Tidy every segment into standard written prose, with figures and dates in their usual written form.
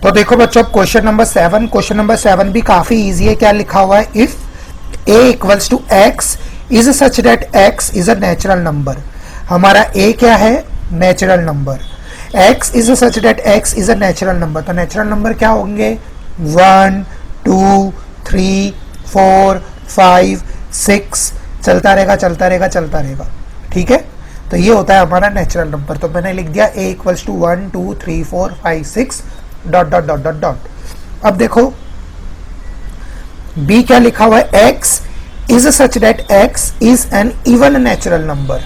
तो देखो बच्चों, क्वेश्चन नंबर 7 भी काफी इजी है। क्या लिखा हुआ है? If a equals to x is such that x is a natural number. हमारा a क्या है? Natural number. x is such that x is a natural number. तो नेचुरल नंबर क्या होंगे? 1 2 3 4 5 6, चलता रहेगा। ठीक है, तो ये होता है हमारा नेचुरल नंबर। तो मैंने लिख दिया a equals to 1 2 3 4 5 6 dot dot dot dot dot. अब देखो b क्या लिखा हुआ है? x is such that x is an even natural number.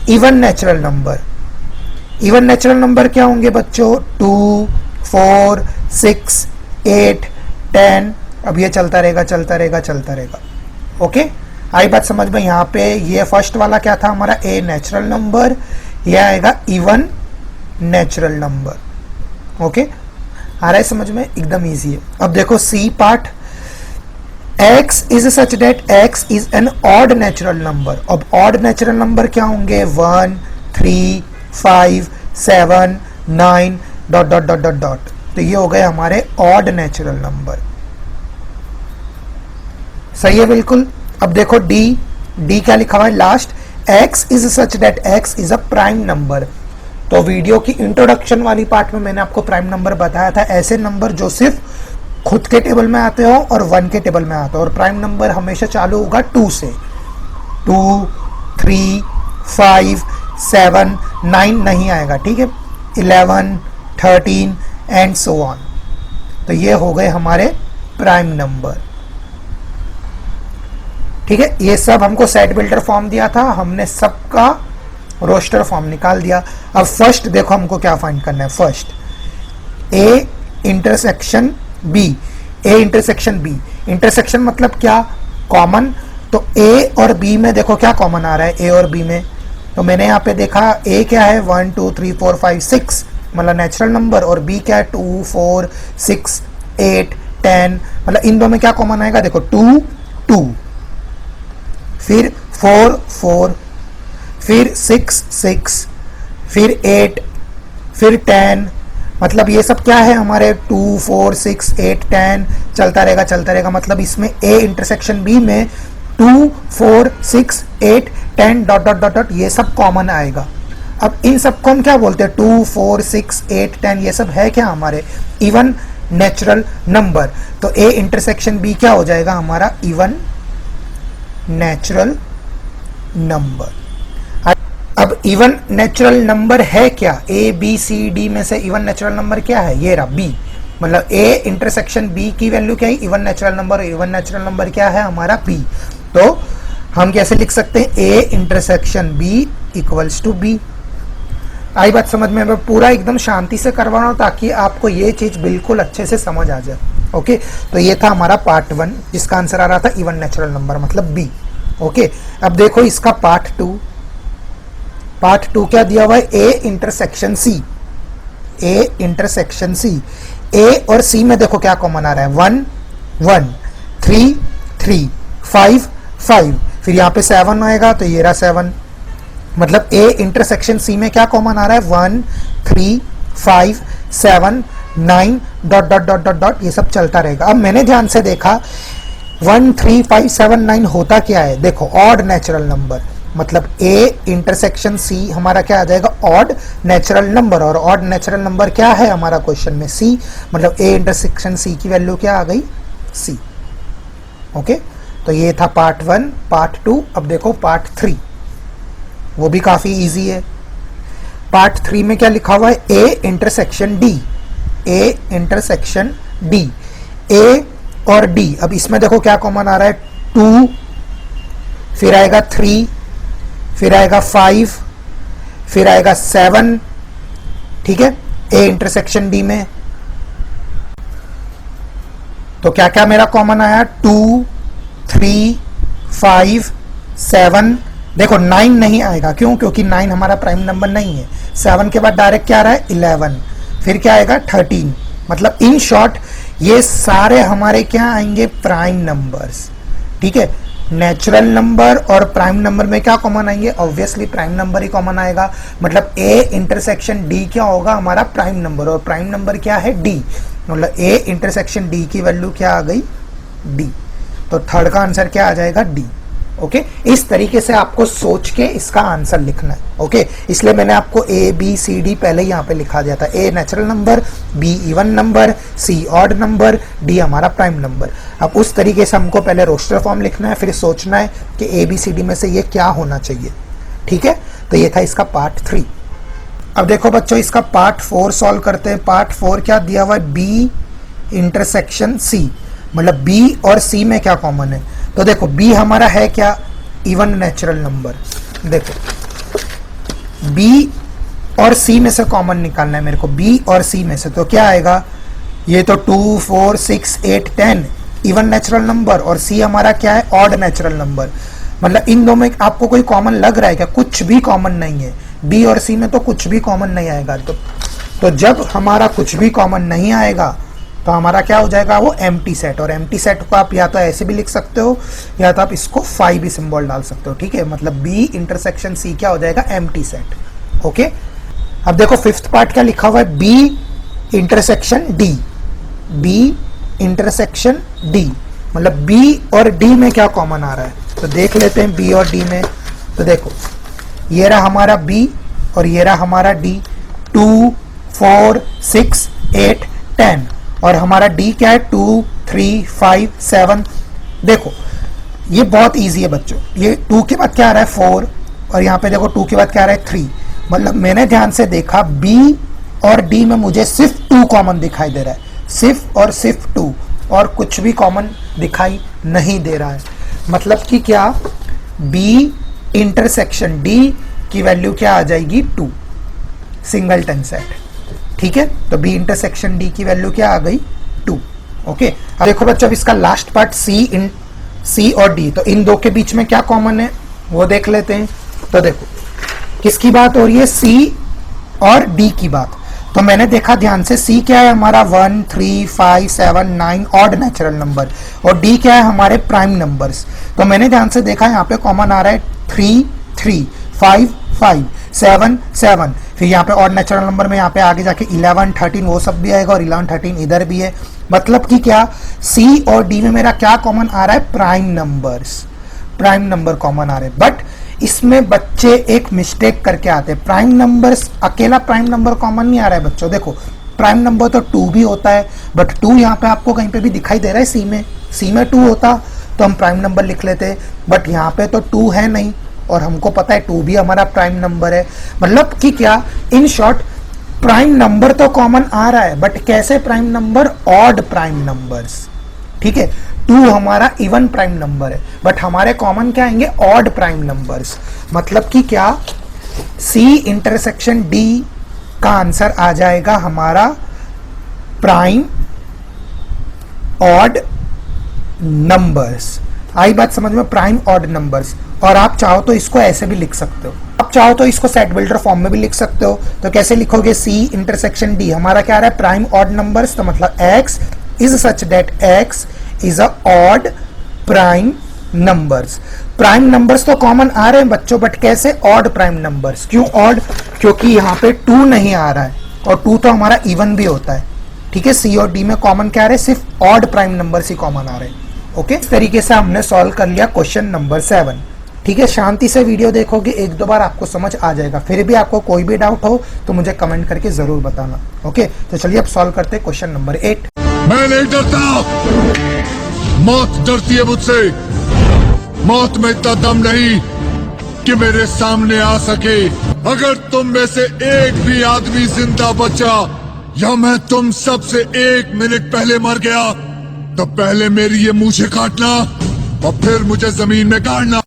Even natural number क्या होंगे बच्चों? 2 4 6 8 10। अब ये चलता रहेगा। ओके, आई बात समझ में? यहाँ पे ये फर्स्ट वाला क्या था हमारा? a नेचुरल नंबर, ये आएगा इवन नेचुरल नंबर। ओके, आ रहा है समझ में? एकदम इजी है। अब देखो C part, x is such that x is an odd natural number. अब ऑड नेचुरल नंबर क्या होंगे? 1 3 5 7 9 dot dot dot dot dot. तो ये हो गए हमारे ऑड नेचुरल नंबर। सही है बिल्कुल। अब देखो डी क्या लिखा हुआ है last? x is such that x is a prime number. तो वीडियो की इंट्रोडक्शन वाली पार्ट में मैंने आपको प्राइम नंबर बताया था, ऐसे नंबर जो सिर्फ खुद के टेबल में आते हो और 1 के टेबल में आते हो। और प्राइम नंबर हमेशा चालू होगा 2 से। 2 3 5 7 9 नहीं आएगा, ठीक है? 11 13 एंड सो ऑन। तो ये हो गए हमारे प्राइम नंबर। ठीक है, ये सब हमको सेट बिल्डर फॉर्म दिया था, हमने सबका रोस्टर फॉर्म निकाल दिया। अब फर्स्ट देखो हमको क्या फाइंड करना है। First a intersection b। a intersection b, intersection मतलब क्या? कॉमन। तो a और b में देखो क्या कॉमन आ रहा है a और b में। तो मैंने यहाँ पे देखा a क्या है? 1 2 3 4 5 6 मतलब नेचुरल नंबर, और b क्या है? 2 4 6 8 10 मतलब इन दो में क्या कॉमन आएगा? देखो 2 2, फिर 4 4, फिर 6 6, फिर 8, फिर 10 मतलब ये सब क्या है हमारे? 2 4 6 8 10 चलता रहेगा। मतलब इसमें a इंटरसेक्शन b में 2 4 6 8 10 डॉट डॉट डॉट डॉट ये सब कॉमन आएगा। अब इन सबको हम क्या बोलते हैं? 2 4 6 8 10 ये सब है क्या? हमारे इवन नेचुरल नंबर। तो a इंटरसेक्शन b क्या हो जाएगा हमारा? Even natural number. अब इवन नेचुरल नंबर है क्या? a b c d में से इवन नेचुरल नंबर क्या है? ये रहा b। मतलब a इंटरसेक्शन b की वैल्यू क्या है? Even natural number. Even natural number क्या है हमारा? b। तो हम कैसे लिख सकते हैं? a intersection b equals to b। आई बात समझ में? मैं पूरा एकदम शांति से करवा रहा हूं ताकि आपको ये चीज बिल्कुल अच्छे से समझ आ जाए। ओके, तो ये था हमारा पार्ट 1 जिसका आंसर आ रहा था इवन नेचुरल नंबर मतलब b। ओके, अब देखो इसका पार्ट 2। पार्ट 2 क्या दिया हुआ है? a intersection c। a intersection c, a और c में देखो क्या कॉमन आ रहा है? 1 1 3 3 5 5, फिर यहाँ पे 7 आएगा तो ये रहा 7। मतलब a इंटरसेक्शन c में क्या कॉमन आ रहा है? 1 3 5 7 9 dot dot dot dot dot ये सब चलता रहेगा। अब मैंने ध्यान से देखा 1 3 5 7 9 होता क्या है? देखो ऑड नेचुरल नंबर। मतलब a इंटरसेक्शन c हमारा क्या आ जाएगा? Odd natural number. और ऑड नेचुरल नंबर क्या है हमारा क्वेश्चन में? c। मतलब a इंटरसेक्शन c की वैल्यू क्या आ गई? c। ओके, तो ये था पार्ट 1। पार्ट 2 अब देखो पार्ट 3, वो भी काफी इजी है। पार्ट 3 में क्या लिखा हुआ है? a intersection d। a intersection d, a और d। अब इसमें देखो क्या कॉमन आ रहा है? 2, फिर आएगा 3, फिर आएगा 5, फिर आएगा 7। ठीक है, a इंटरसेक्शन d में तो क्या क्या मेरा कॉमन आया? 2 3 5 7। देखो 9 नहीं आएगा, क्यों? क्योंकि 9 हमारा प्राइम नंबर नहीं है। 7 के बाद डायरेक्ट क्या आ रहा है? 11, फिर क्या आएगा? 13। मतलब इन शॉर्ट ये सारे हमारे क्या आएंगे? Prime numbers. ठीक है, नेचुरल नंबर और प्राइम नंबर में क्या कॉमन आएंगे? ऑब्वियसली प्राइम नंबर ही कॉमन आएगा। मतलब a इंटरसेक्शन d क्या होगा? हमारा प्राइम नंबर। और प्राइम नंबर क्या है? d। मतलब ए इंटरसेक्शन डी की वैल्यू क्या आ गई, डी। तो थर्ड का आंसर क्या आ जाएगा, डी। ओके, इस तरीके से आपको सोच के इसका आंसर लिखना है। ओके, इसलिए मैंने आपको ए बी सी डी पहले ही यहाँ पे लिखा दिया था। A natural number, B even number, C odd number, D हमारा प्राइम नंबर। अब उस तरीके से हमको पहले रोस्टर फॉर्म लिखना है, फिर सोचना है कि ए बी सी डी में से ये क्या होना चाहिए। ठीक है, तो ये था इसका पार्ट 3। अब देखो बच्चों, इसका पार्ट 4 सॉल्व करते हैं। पार्ट 4 क्या दिया हुआ है, बी इंटरसेक्शन सी, मतलब बी और सी में क्या कॉमन है। तो देखो b हमारा है क्या, इवन नेचुरल नंबर। देखो b और c में से कॉमन निकालना है मेरे को, b और c में से। तो क्या आएगा, ये तो 2 4 6 8 10 इवन नेचुरल नंबर, और c हमारा क्या है, ऑड नेचुरल नंबर। मतलब इन दो में आपको कोई कॉमन लग रहा है क्या, कुछ भी कॉमन नहीं है। b और c में तो कुछ भी कॉमन नहीं आएगा। तो जब हमारा कुछ भी कॉमन नहीं आएगा तो हमारा क्या हो जाएगा, वो एम्प्टी सेट। और एम्प्टी सेट को आप या तो ऐसे भी लिख सकते हो, या तो आप इसको फाई भी सिंबल डाल सकते हो। ठीक है, मतलब बी इंटरसेक्शन सी क्या हो जाएगा, एम्प्टी सेट। ओके, अब देखो फिफ्थ पार्ट क्या लिखा हुआ है, B intersection D. B intersection D मतलब बी और डी में क्या कॉमन आ रहा है, तो देख लेते हैं बी और डी में। तो देखो ये रहा हमारा बी और ये रहा हमारा डी। 2 4 6 8 10 और हमारा डी क्या है, 2 3 5 7। देखो ये बहुत इजी है बच्चों, ये 2 के बाद क्या आ रहा है, 4, और यहाँ पे देखो 2 के बाद क्या आ रहा है, 3। मतलब मैंने ध्यान से देखा बी और डी में मुझे सिर्फ 2 कॉमन दिखाई दे रहा है, सिर्फ और सिर्फ 2, और कुछ भी कॉमन दिखाई नहीं दे रहा है। मतलब कि क्या, बी इंटरसेक्शन डी की वैल्यू क्या आ जाएगी, 2, सिंगलटन सेट। ठीक है, तो बी इंटरसेक्शन डी की वैल्यू क्या आ गई, 2। ओके, अब देखो बच्चों, अब इसका लास्ट पार्ट सी और डी, तो इन दो के बीच में क्या कॉमन है वो देख लेते हैं। तो देखो किसकी बात हो रही है, सी और डी की बात। तो मैंने देखा ध्यान से, सी क्या है हमारा 1 3 5 7 9 ऑड नेचुरल नंबर, और डी क्या है हमारे प्राइम नंबर्स। तो मैंने ध्यान से देखा यहाँ पे कॉमन आ रहा है 3 3 5 5 7 7, फिर यहाँ पे ऑड नेचुरल नंबर में यहाँ पे आगे जाके 11 13 वो सब भी आएगा, और 11 13 इधर भी है। मतलब कि क्या, सी और डी में मेरा क्या कॉमन आ रहा है, prime numbers, prime number common आ रहे हैं। बट इसमें बच्चे एक मिस्टेक करके आते हैं, प्राइम नंबर्स, अकेला प्राइम नंबर कॉमन नहीं आ रहा है बच्चों। देखो प्राइम नंबर तो 2 भी होता है, बट 2 यहाँ पे आपको कहीं पे भी दिखाई दे रहा है, सी में 2 होता तो हम प्राइम नंबर लिख लेते, बट यहाँ पे तो 2 है नहीं, और हमको पता है 2 भी हमारा प्राइम नंबर है। मतलब कि क्या, इन शॉर्ट प्राइम नंबर तो कॉमन आ रहा है, बट कैसे prime number, odd prime numbers. ठीक है, 2 हमारा इवन प्राइम नंबर है, बट हमारे कॉमन क्या आएंगे, ऑड प्राइम नंबर्स। मतलब कि क्या, सी इंटरसेक्शन डी का आंसर आ जाएगा हमारा प्राइम ऑड नंबर्स। आई बात समझ में, प्राइम ऑड नंबर्स। और आप चाहो तो इसको ऐसे भी लिख सकते हो, आप चाहो तो इसको सेट बिल्डर फॉर्म में भी लिख सकते हो। तो कैसे लिखोगे, सी इंटरसेक्शन डी हमारा क्या आ रहा है, प्राइम ऑड नंबर्स। तो मतलब x is such that x is a odd prime numbers. Prime numbers तो कॉमन आ रहे हैं बच्चों, बट कैसे, ऑड प्राइम नंबर्स। क्यों ऑड, क्योंकि यहाँ पे 2 नहीं आ रहा है, और 2 तो हमारा इवन भी होता है। ठीक है, सी और डी में कॉमन क्या आ रहे हैं, सिर्फ ऑड प्राइम नंबर्स ही कॉमन आ रहे हैं। ओके, इस तरीके से हमने सॉल्व कर लिया क्वेश्चन नंबर 7। ठीक है, शांति से वीडियो देखोगे, 1-2 बार आपको समझ आ जाएगा। फिर भी आपको कोई भी डाउट हो तो मुझे कमेंट करके जरूर बताना। ओके, तो चलिए अब सॉल्व करते हैं क्वेश्चन नंबर 8। मैं नहीं डरता, मौत डरती है मुझसे। मौत में इतना दम नहीं कि मेरे सामने आ सके। अगर तुम में से एक भी आदमी जिंदा बचा, या मैं तुम सब से 1 मिनट पहले मर गया, तो पहले मेरी ये मूछें काटना और फिर मुझे जमीन में गाड़ना।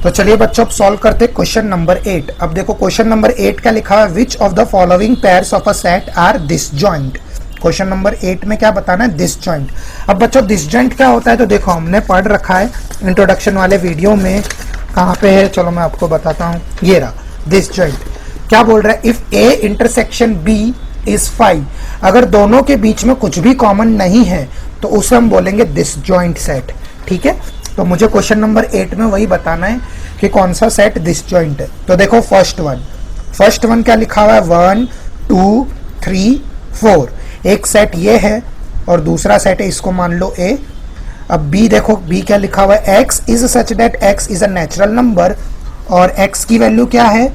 तो चलिए बच्चों अब सॉल्व करते हैं क्वेश्चन नंबर 8। अब देखो क्वेश्चन नंबर 8 क्या लिखा है, which of the following pairs of a set are disjoint. Question number 8 में क्या बताना है, डिसजॉइंट। अब बच्चों डिसजॉइंट क्या होता है, तो देखो हमने पढ़ रखा है इंट्रोडक्शन वाले वीडियो में, कहाँ पे है, चलो मैं आपको बताता हूँ। ये रहा डिसजॉइंट। क्या बोल रहा है, if A intersection B is 5, अगर दोनों के बीच में कुछ भी कॉमन नहीं है तो उसे हम बोलेंगे डिसजॉइंट सेट। ठीक है, तो मुझे क्वेश्चन नंबर 8 में वही बताना है कि कौन सा सेट डिसजॉइंट है। तो देखो फर्स्ट वन क्या लिखा हुआ है, 1 2 3 4। एक सेट ये है और दूसरा सेट है, इसको मान लो A। अब B देखो, B क्या लिखा हुआ है, x is such that x is a natural number और x की वैल्यू क्या है,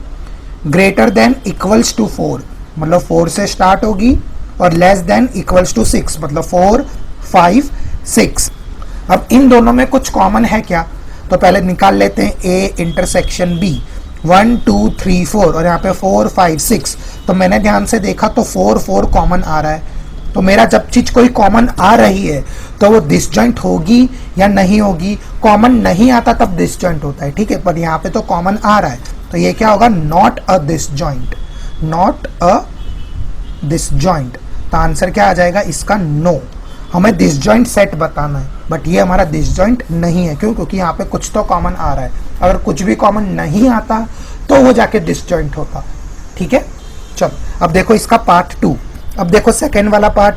ग्रेटर देन इक्वल्स टू 4, मतलब 4 से स्टार्ट होगी और लेस देन इक्वल्स टू 6, मतलब 4, 5, 6। अब इन दोनों में कुछ कॉमन है क्या, तो पहले निकाल लेते हैं A इंटरसेक्शन B। 1 2 3 4 और यहाँ पे 4 5 6, तो मैंने ध्यान से देखा तो 4 4 कॉमन आ रहा है। तो मेरा जब चीज कोई कॉमन आ रही है तो वो डिसजॉइंट होगी या नहीं होगी, कॉमन नहीं आता तब डिसजॉइंट होता है, ठीक है। पर यहाँ पे तो कॉमन आ रहा है, तो ये क्या होगा, not a disjoint, not a disjoint. तो आंसर क्या आ जाएगा इसका, नो। हमें डिसजॉइंट सेट बताना है, बट ये हमारा डिसजॉइंट नहीं है। क्यों, क्योंकि यहाँ पे कुछ तो कॉमन आ रहा है, अगर कुछ भी कॉमन नहीं आता तो वो जाके डिसजॉइंट होता, ठीक है। चलो अब देखो इसका पार्ट 2। अब देखो सेकेंड वाला पार्ट,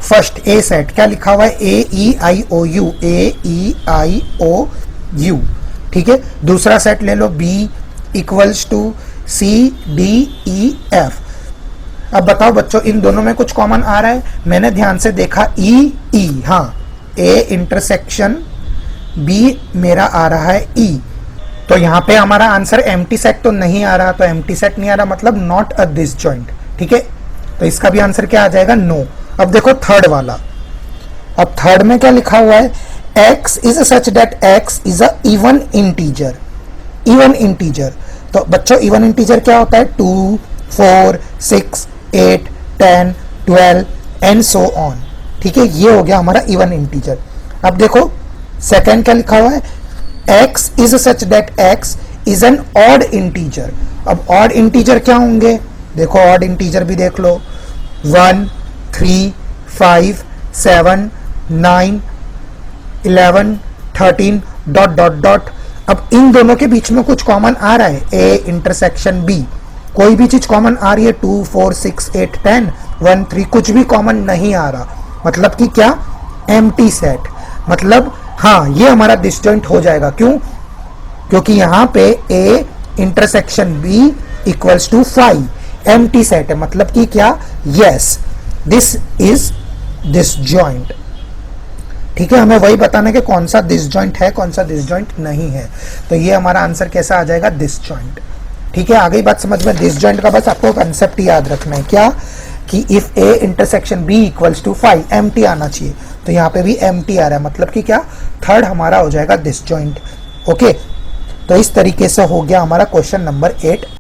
फर्स्ट ए सेट क्या लिखा हुआ है, AEIOU, AEIOU, ठीक है। दूसरा सेट ले लो B इक्वल्स टू CDEF। अब बताओ बच्चों, इन दोनों में कुछ कॉमन आ रहा है, मैंने ध्यान से देखा E, हाँ, A इंटरसेक्शन B मेरा आ रहा है E, तो यहाँ पे हमारा आंसर एम्प्टी सेट तो नहीं आ रहा, तो एम्प्टी सेट नहीं आ रहा मतलब नॉट अ डिसजॉइंट, ठीक है। तो इसका भी आंसर क्या आ जाएगा, नो। अब देखो थर्ड वाला, अब थर्ड में क्या लिखा हुआ है, x is such that x is a even integer, even integer. तो बच्चों इवन इंटीजर क्या होता है, 2 4 6 8 10 12 एंड सो ऑन, ठीक है। ये हो गया हमारा इवन इंटीजर। अब देखो सेकेंड क्या लिखा हुआ है, x is such that x is an odd integer. अब ऑड इंटीजर क्या होंगे, देखो ऑड इंटीजर भी देख लो, 1 3 5 7 9 11 13 डॉट डॉट डॉट। अब इन दोनों के बीच में कुछ कॉमन आ रहा है, A इंटरसेक्शन B, कोई भी चीज कॉमन आ रही है, 2 4 6 8 10 1 3, कुछ भी कॉमन नहीं आ रहा, मतलब कि क्या, एम्प्टी सेट। मतलब हाँ, ये हमारा डिसजॉइंट हो जाएगा। क्यों, क्योंकि यहाँ पे A intersection B equals to 5, empty set है, मतलब कि क्या, यस दिस इज डिसजॉइंट, ठीक है। हमें वही बताना है कि कौन सा डिसजॉइंट है, कौन सा डिसजॉइंट नहीं है। तो ये हमारा आंसर कैसा आ जाएगा, डिसजॉइंट, ठीक है। आ गई बात समझ में, डिसजॉइंट का बस आपको कंसेप्ट याद रखना है, क्या, कि if A intersection B equals to 5, empty आना चाहिए, तो यहाँ पे भी एम्प्टी आ रहा है, मतलब कि क्या, थर्ड हमारा हो जाएगा डिसजॉइंट, ओके। तो इस तरीके से हो गया हमारा क्वेश्चन नंबर 8